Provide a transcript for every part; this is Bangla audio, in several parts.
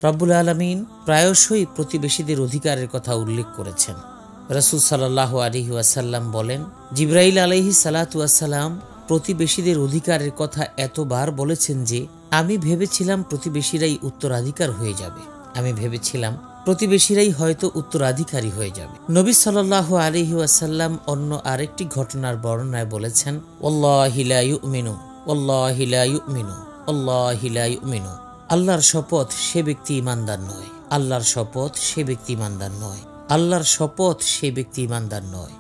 রব্বুল আলামিন প্রায়শই প্রতিবেশীদের অধিকারের কথা উল্লেখ করেছেন। রাসূল সাল্লাল্লাহু আলাইহি ওয়াসাল্লাম বলেন, জিবরাইল আলাইহিস সালাতু ওয়াসসালাম প্রতিবেশীদের অধিকারের কথা এতবার বলেছেন যে আমি ভেবেছিলাম প্রতিবেশীরাই উত্তরাধিকার হয়ে যাবে। আমি ভেবেছিলাম প্রতিবেশীরাই হয়তো উত্তরাধিকারী হয়ে যাবে। নবী সাল্লাল্লাহু আলাইহি ওয়াসাল্লাম অন্য আরেকটি ঘটনার বর্ণনায় বলেছেন, ওয়াল্লাহি লা ইউমিনু ওয়াল্লাহি লা ইউমিনু ওয়াল্লাহি লা ইউমিনু। আল্লাহর শপথ, সে ব্যক্তি ঈমানদার নয়। আল্লাহর শপথ, সে ব্যক্তি ঈমানদার নয়। আল্লাহর শপথ, সে ব্যক্তি ঈমানদার নয়।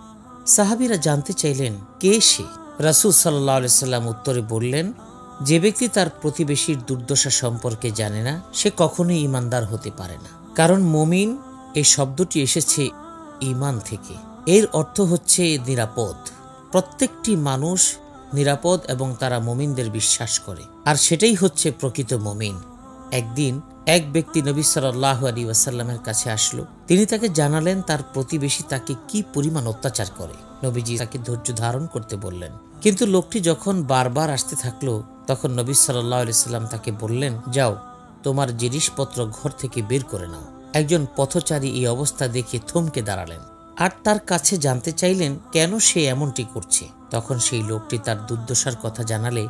সাহাবীরা জানতে চাইলেন, কে সে? রাসূল সাল্লাল্লাহু আলাইহি সাল্লাম উত্তরে বললেন, যে ব্যক্তি তার প্রতিবেশীর দুর্দশা সম্পর্কে জানে না, সে কখনোই ঈমানদার হতে পারে না। কারণ মুমিন এই শব্দটি এসেছে ঈমান থেকে। এর অর্থ হচ্ছে নিরাপদ। প্রত্যেকটি মানুষ নিরাপদ এবং তারা মুমিনদের বিশ্বাস করে, আর সেটাই হচ্ছে প্রকৃত মুমিন। একদিন এক ব্যক্তি নবী সাল্লাল্লাহু আলাইহি ওয়াসাল্লামের কাছে আসলো। তিনি তাকে জানালেন তার প্রতিবেশী তাকে কি পরিমাণ অত্যাচার করে। নবীজি তাকে ধৈর্য ধারণ করতে বললেন। কিন্তু লোকটি যখন বারবার আসতে থাকলো, তখন নবী সাল্লাল্লাহু আলাইহি ওয়াসাল্লাম তাকে বললেন, যাও, তোমার জিনিসপত্র ঘর থেকে বের করে নাও। একজন পথচারী এই অবস্থা দেখে থমকে দাঁড়ালেন আর তার কাছে জানতে চাইলেন কেন সে এমনটি করছে। তখন সেই লোকটি তার দুর্দশার কথা জানালে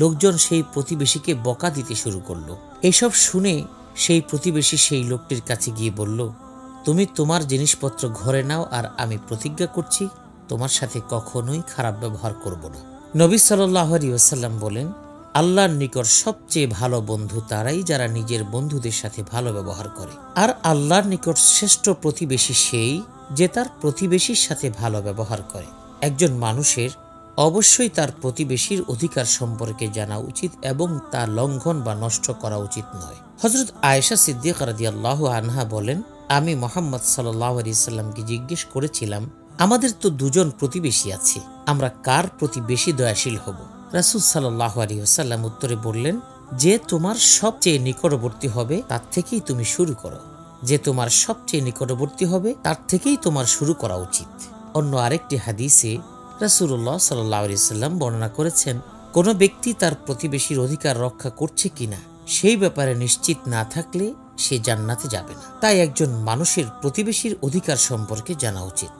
লোকজন সেই প্রতিবেশীকে বকা দিতে শুরু করলো। এসব শুনে সেই প্রতিবেশী সেই লোকটির কাছে গিয়ে বলল, তুমি তোমার জিনিসপত্র ঘরে নাও, আর আমি প্রতিজ্ঞা করছি তোমার সাথে কখনোই খারাপ ব্যবহার করব না। নবী সাল্লাল্লাহু আলাইহি ওয়াসাল্লাম বলেন, আল্লাহর নিকট সবচেয়ে ভালো বন্ধু তারাই যারা নিজের বন্ধুদের সাথে ভালো ব্যবহার করে, আর আল্লাহর নিকট শ্রেষ্ঠ প্রতিবেশী সেই যে তার প্রতিবেশীর সাথে ভালো ব্যবহার করে। একজন মানুষের অবশ্যই তার প্রতিবেশীর অধিকার সম্পর্কে জানা উচিত এবং তা লঙ্ঘন বা নষ্ট করা উচিত নয়। হযরত আয়েশা সিদ্দিকা রাদিয়াল্লাহু আনহা বলেন, আমি মুহাম্মদ সাল্লাল্লাহু আলাইহি সাল্লামকে জিজ্ঞেস করেছিলাম, আমাদের তো দুজন প্রতিবেশী আছে, আমরা কার প্রতি বেশি দয়াশীল হব? রাসূল সাল্লাল্লাহু আলাইহি ওয়াসাল্লাম উত্তরে বললেন, যে তোমার সবচেয়ে নিকটবর্তী হবে তার থেকেই তুমি শুরু করো। যে তোমার সবচেয়ে নিকটবর্তী হবে তার থেকেই তোমার শুরু করা উচিত। অন্য আরেকটি হাদিসে রাসূলুল্লাহ সাল্লাল্লাহু আলাইহি ওয়াসাল্লাম বর্ণনা করেছেন, কোন ব্যক্তি তার প্রতিবেশীর অধিকার রক্ষা করছে কিনা সেই ব্যাপারে নিশ্চিত না থাকলে সে জান্নাতে যাবে না। তাই একজন মানুষের প্রতিবেশীর অধিকার সম্পর্কে জানা উচিত।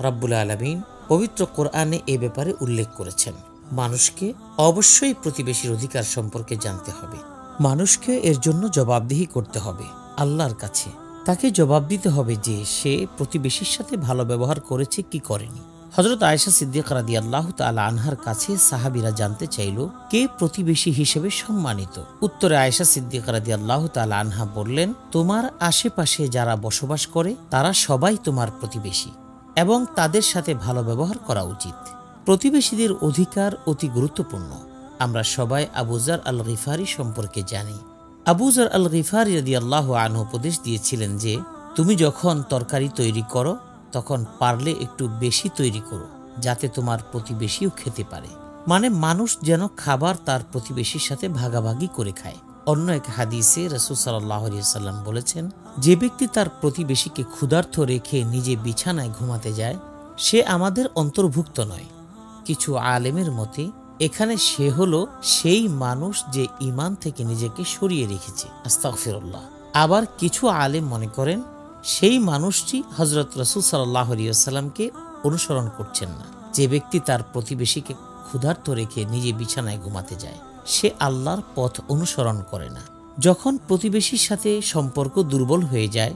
রব্বুল আলামিন পবিত্র কোরআনে এ ব্যাপারে উল্লেখ করেছেন। মানুষকে অবশ্যই প্রতিবেশীর অধিকার সম্পর্কে জানতে হবে। মানুষকে এর জন্য জবাবদিহি করতে হবে আল্লাহর কাছে। তাকে জবাব দিতে হবে যে সে প্রতিবেশীর সাথে ভালো ব্যবহার করেছে কি করেনি। হযরত আয়েশা সিদ্দিকা রাদিয়াল্লাহু তাআলা আনহার কাছে সাহাবীরা জানতে চাইল, কে প্রতিবেশী হিসেবে সম্মানিত? উত্তরে আয়েশা সিদ্দিকা রাদিয়াল্লাহু তাআলা আনহা বললেন, তোমার আশেপাশে যারা বসবাস করে তারা সবাই তোমার প্রতিবেশী এবং তাদের সাথে ভালো ব্যবহার করা উচিত। প্রতিবেশীদের অধিকার অতি গুরুত্বপূর্ণ। আমরা সবাই আবু যার আল গিফারি সম্পর্কে জানি। আবু যার আল গিফারি রাদিয়াল্লাহু আনহু উপদেশ দিয়েছিলেন যে, তুমি যখন তরকারি তৈরি করো তখন পারলে একটু বেশি তৈরি করো, যাতে তোমার প্রতিবেশীও খেতে পারে। মানে মানুষ যেন খাবার তার প্রতিবেশীর সাথে ভাগাভাগি করে খায়। অন্য এক হাদিসে রাসূল সাল্লাল্লাহু আলাইহি ওয়াসাল্লাম বলেছেন, যে ব্যক্তি তার প্রতিবেশীকে ক্ষুধার্ত রেখে নিজে বিছানায় ঘুমাতে যায় সে আমাদের অন্তর্ভুক্ত নয়। কিছু আলেমের মতে এখানে সে হলো সেই মানুষ যে ঈমান থেকে নিজেকে সরিয়ে রেখেছে। আস্তাগফিরুল্লাহ। আবার কিছু আলেম মনে করেন সেই মানুষটি হযরত রাসূল সাল্লাল্লাহু আলাইহি ওয়াসাল্লামকে অনুসরণ করছেন না। যে ব্যক্তি তার প্রতিবেশীকে ক্ষুধার্ত রেখে নিজে বিছানায় ঘুমাতে যায় সে আল্লাহর পথ অনুসরণ করে না। যখন প্রতিবেশীর সাথে সম্পর্ক দুর্বল হয়ে যায়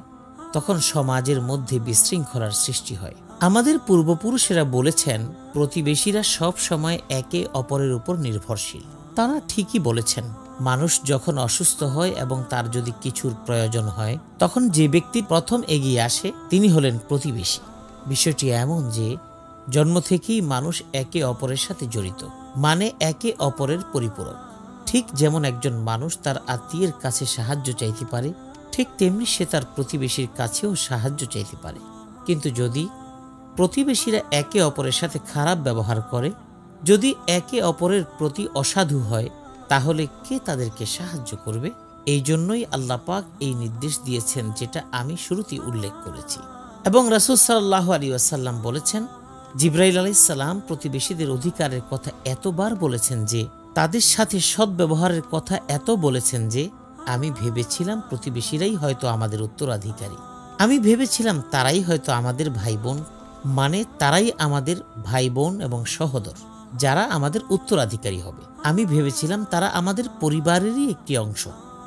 তখন সমাজের মধ্যে বিশৃঙ্খলার সৃষ্টি হয়। আমাদের পূর্বপুরুষেরা বলেছেন, প্রতিবেশীরা সব সময় একে অপরের উপর নির্ভরশীল। তারা ঠিকই বলেছেন। মানুষ যখন অসুস্থ হয় এবং তার যদি কিছুর প্রয়োজন হয় তখন যে ব্যক্তি প্রথম এগিয়ে আসে তিনি হলেন প্রতিবেশী। বিষয়টি এমন যে জন্ম থেকেই মানুষ একে অপরের সাথে জড়িত, মানে একে অপরের পরিপূরক। ঠিক যেমন একজন মানুষ তার আত্মীয়ের কাছে সাহায্য চাইতে পারে, ঠিক তেমনি সে তার প্রতিবেশীর কাছেও সাহায্য চাইতে পারে। কিন্তু যদি প্রতিবেশীরা একে অপরের সাথে খারাপ ব্যবহার করে, যদি একে অপরের প্রতি অসাধু হয়, তাহলে কে তাদেরকে সাহায্য করবে? এই জন্যই আল্লাহ পাক এই নির্দেশ দিয়েছেন যেটা আমি শুরুতেই উল্লেখ করেছি। এবং রাসূল সাল্লাল্লাহু আলাইহি ওয়াসাল্লাম বলেছেন, জিবরাইল আলাইহিস সালাম প্রতিবেশীদের অধিকারের কথা এতবার বলেছেন যে, তাদের সাথে সৎ ব্যবহারের কথা এত বলেছেন যে আমি ভেবেছিলাম প্রতিবেশীরাই হয়তো আমাদের উত্তরাধিকারী, আমি ভেবেছিলাম তারাই হয়তো আমাদের ভাই বোন, মানে তারাই আমাদের ভাই বোন এবং সহোদর যারা আমাদের উত্তরাধিকারী হবে। আমি ভেবেছিলাম তারা আমাদের পরিবারেরই একটি অংশ।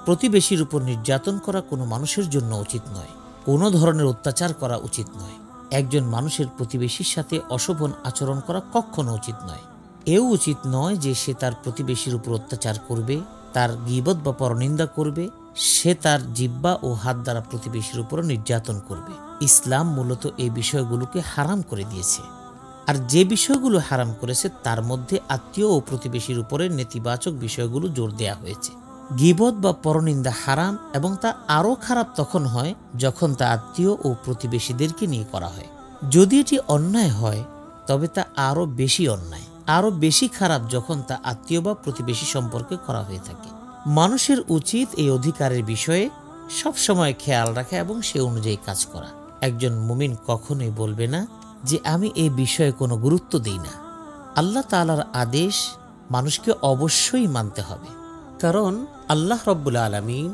প্রতিবেশীর উপর নির্যাতন করা কোনো মানুষের জন্য উচিত নয়, কোনো ধরনের অত্যাচার করা উচিত নয়। একজন মানুষের প্রতিবেশীর সাথে অশোভন আচরণ করা কখনো উচিত নয়। এও উচিত নয় যে সে তার প্রতিবেশীর উপর অত্যাচার করবে, তার গীবত বা পরনিন্দা করবে, সে তার জিহ্বা ও হাত দ্বারা প্রতিবেশীর উপর নির্যাতন করবে। ইসলাম মূলত এই বিষয়গুলোকে হারাম করে দিয়েছে। আর যে বিষয়গুলো হারাম করেছে তার মধ্যে আত্মীয় ও প্রতিবেশীর উপরে নেতিবাচক বিষয়গুলো জোর দেয়া হয়েছে। গীবত বা পরনিন্দা হারাম, এবং তা আরও খারাপ তখন হয় যখন তা আত্মীয় ও প্রতিবেশীদেরকে নিয়ে করা হয়। যদি এটি অন্যায় হয় তবে তা আরও বেশি অন্যায়, আরও বেশি খারাপ যখন তা আত্মীয় বা প্রতিবেশী সম্পর্কে করা হয়ে থাকে। মানুষের উচিত এই অধিকারের বিষয়ে সবসময় খেয়াল রাখা এবং সে অনুযায়ী কাজ করা। একজন মুমিন কখনোই বলবে না যে আমি এই বিষয়ে কোনো গুরুত্ব দিই না। আল্লাহ তাআলার আদেশ মানুষকে অবশ্যই মানতে হবে, কারণ আল্লাহ রব্বুল আলামিন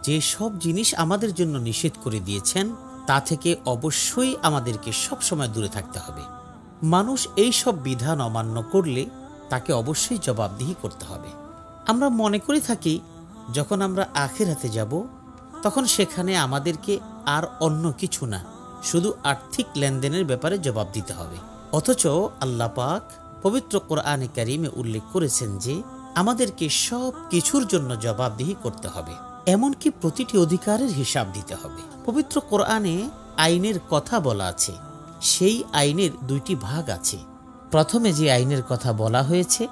যে সব জিনিস আমাদের জন্য নিষেধ করে দিয়েছেন তা থেকে অবশ্যই আমাদেরকে সবসময় দূরে থাকতে হবে। মানুষ এই সব বিধান অমান্য করলে তাকে অবশ্যই জবাবদিহি করতে হবে। আমরা মনে করে থাকি যখন আমরা আখিরাতে যাব তখন সেখানে আমাদেরকে আর অন্য কিছু না, শুধু আর্থিক লেনদেনের ব্যাপারে জবাব দিতে হবে। অথচ আল্লাহ পাক পবিত্র কোরআনে কারিমে উল্লেখ করেছেন যে আমাদেরকে সব কিছুর জন্য জবাবদিহি করতে হবে, এমনকি প্রতিটি অধিকারের হিসাব দিতে হবে। পবিত্র কোরআনে আইনের কথা বলা আছে, সেই আইনের দুইটি ভাগ আছে। প্রথমে যে আইনের কথা বলা হয়েছে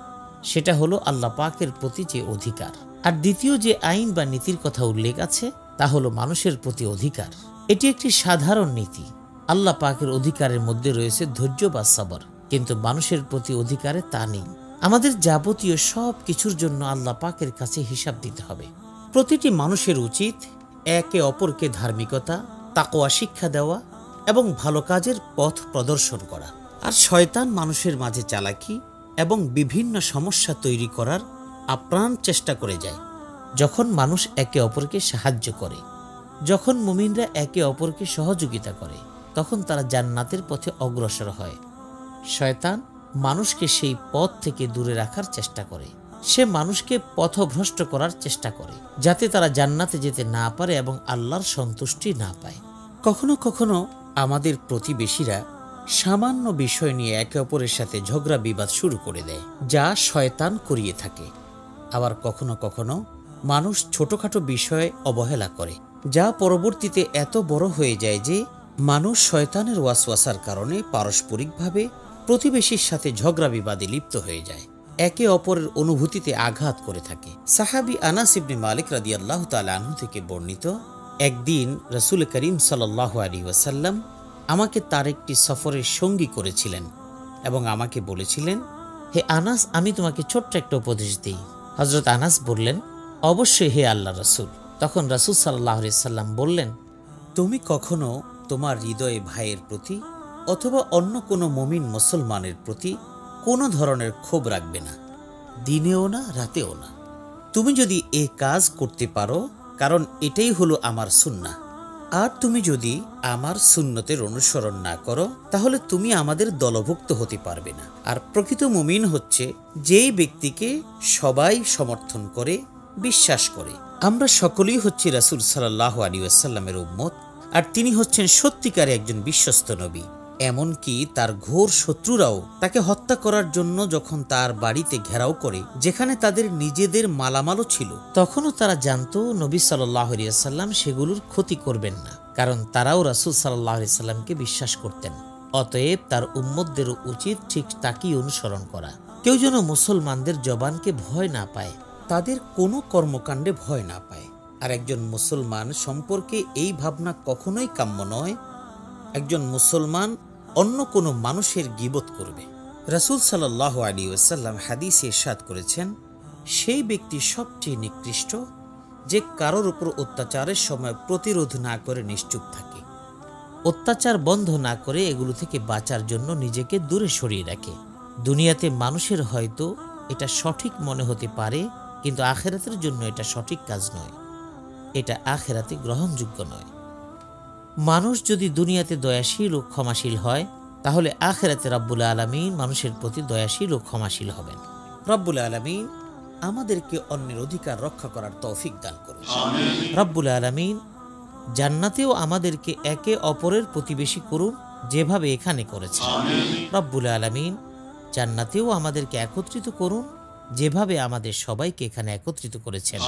সেটা হলো আল্লাহ পাকের প্রতি যে অধিকার, আর দ্বিতীয় যে আইন বা নীতির কথা উল্লেখ আছে তা হলো মানুষের প্রতি অধিকার। এটি একটি সাধারণ নীতি। আল্লাহ পাকের অধিকারের মধ্যে রয়েছে ধৈর্য বা সবর, কিন্তু মানুষের প্রতি অধিকারে তা নেই। আমাদের যাবতীয় সব কিছুর জন্য আল্লাহ পাকের কাছে হিসাব দিতে হবে। প্রতিটি মানুষের উচিত একে অপরকে ধার্মিকতা, তাকওয়া শিক্ষা দেওয়া এবং ভালো কাজের পথ প্রদর্শন করা। আর শয়তান মানুষের মাঝে চালাকি এবং বিভিন্ন সমস্যা তৈরি করার আপ্রাণ চেষ্টা করে যায়। যখন মানুষ একে অপরকে সাহায্য করে, যখন মুমিনরা একে অপরকে সহযোগিতা করে, তখন তারা জান্নাতের পথে অগ্রসর হয়। শয়তান মানুষকে সেই পথ থেকে দূরে রাখার চেষ্টা করে। সে মানুষকে পথভ্রষ্ট করার চেষ্টা করে যাতে তারা জান্নাতে যেতে না পারে এবং আল্লাহর সন্তুষ্টি না পায়। কখনো কখনো আমাদের প্রতিবেশীরা সামান্য বিষয় নিয়ে একে অপরের সাথে ঝগড়া বিবাদ শুরু করে দেয়, যা শয়তান করিয়ে থাকে। আবার কখনো কখনো মানুষ ছোটখাটো বিষয়ে অবহেলা করে, যা পরবর্তীতে এত বড় হয়ে যায় যে মানুষ শয়তানের ওয়াসওয়াসার কারণে পারস্পরিকভাবে প্রতিবেশীর সাথে ঝগড়া বিবাদে লিপ্ত হয়ে যায়, একে অপরের অনুভূতিতে আঘাত করে থাকে। সাহাবী আনাস ইবনে মালিক রাদিয়াল্লাহু তাআলা আনহু থেকে বর্ণিত, একদিন রাসূল করিম সাল্লাল্লাহু আলাইহি ওয়াসাল্লাম আমাকে তার একটি সফরের সঙ্গী করেছিলেন এবং আমাকে বলেছিলেন, হে আনাস, আমি তোমাকে ছোট্ট একটা উপদেশ দিই। হযরত আনাস বললেন, অবশ্যই হে আল্লাহর রাসূল। তখন রাসূল সাল্লাল্লাহু আলাইহি সাল্লাম বললেন, তুমি কখনো তোমার হৃদয়ে ভাইয়ের প্রতি অথবা অন্য কোনো মুমিন মুসলমানের প্রতি কোনো ধরনের ক্ষোভ রাখবে না, দিনেও না রাতেও না। তুমি যদি এই কাজ করতে পারো, কারণ এটাই হলো আমার সুন্নাহ, আর তুমি যদি আমার সুন্নতের অনুসরণ না করো তাহলে তুমি আমাদের দলভুক্ত হতে পারবে না। আর প্রকৃত মুমিন হচ্ছে যেই ব্যক্তিকে সবাই সমর্থন করে, বিশ্বাস করে। আমরা সকলেই হচ্ছি রাসূল সাল্লাল্লাহু আলাইহি ওয়াসাল্লামের উম্মত, আর তিনি হচ্ছেন সত্যিকারে একজন বিশ্বস্ত নবী। এমনকি তার ঘোর শত্রুরাও তাকে হত্যা করার জন্য যখন তার বাড়িতে ঘেরাও করে, যেখানে তাদের নিজেদের মালামালও ছিল, তখনও তারা জানতো নবী সাল্লাল্লাহু আলাইহি ওয়াসাল্লাম সেগুলোর ক্ষতি করবেন না, কারণ তারাও রাসূল সাল্লাল্লাহু আলাইহি ওয়াসাল্লামকে বিশ্বাস করতেন। অতএব তার উম্মতদেরও উচিত ঠিক তাকেই অনুসরণ করা। কেউ যেন মুসলমানদের জবানকে ভয় না পায়, তাদের কোনো কর্মকাণ্ডে ভয় না পায়। আর একজন মুসলমান সম্পর্কে এই ভাবনা কখনোই কাম্য নয় একজন মুসলমান অন্য কোনো মানুষের গীবত করবে। রাসূল সাল্লাল্লাহু আলাইহি ওয়াসাল্লাম হাদিসে ইরশাদ করেছেন, সেই ব্যক্তি সবচেয়ে নিকৃষ্ট যে কারোর উপর অত্যাচারের সময় প্রতিরোধ না করে নিশ্চুপ থাকে, অত্যাচার বন্ধ না করে এগুলো থেকে বাঁচার জন্য নিজেকে দূরে সরিয়ে রাখে। দুনিয়াতে মানুষের হয়তো এটা সঠিক মনে হতে পারে, কিন্তু আখিরাতের জন্য এটা সঠিক কাজ নয়। এটা আখেরাতে গ্রহণযোগ্য নয়। মানুষ যদি দুনিয়াতে দয়াশীল ও ক্ষমাশীল হয়, তাহলে আখেরাতে রব্বুল আলামিন মানুষের প্রতি দয়াশীল ও ক্ষমাশীল হবেন। রব্বুল আলামিন আমাদেরকে অন্যের অধিকার রক্ষা করার তৌফিক দান করুন। রব্বুল আলামিন জান্নাতেও আমাদেরকে একে অপরের প্রতিবেশী করুন, যেভাবে এখানে করেছেন। রব্বুল আলামিন জান্নাতেও আমাদেরকে একত্রিত করুন, যেভাবে আমাদের সবাইকে এখানে একত্রিত করেছেন।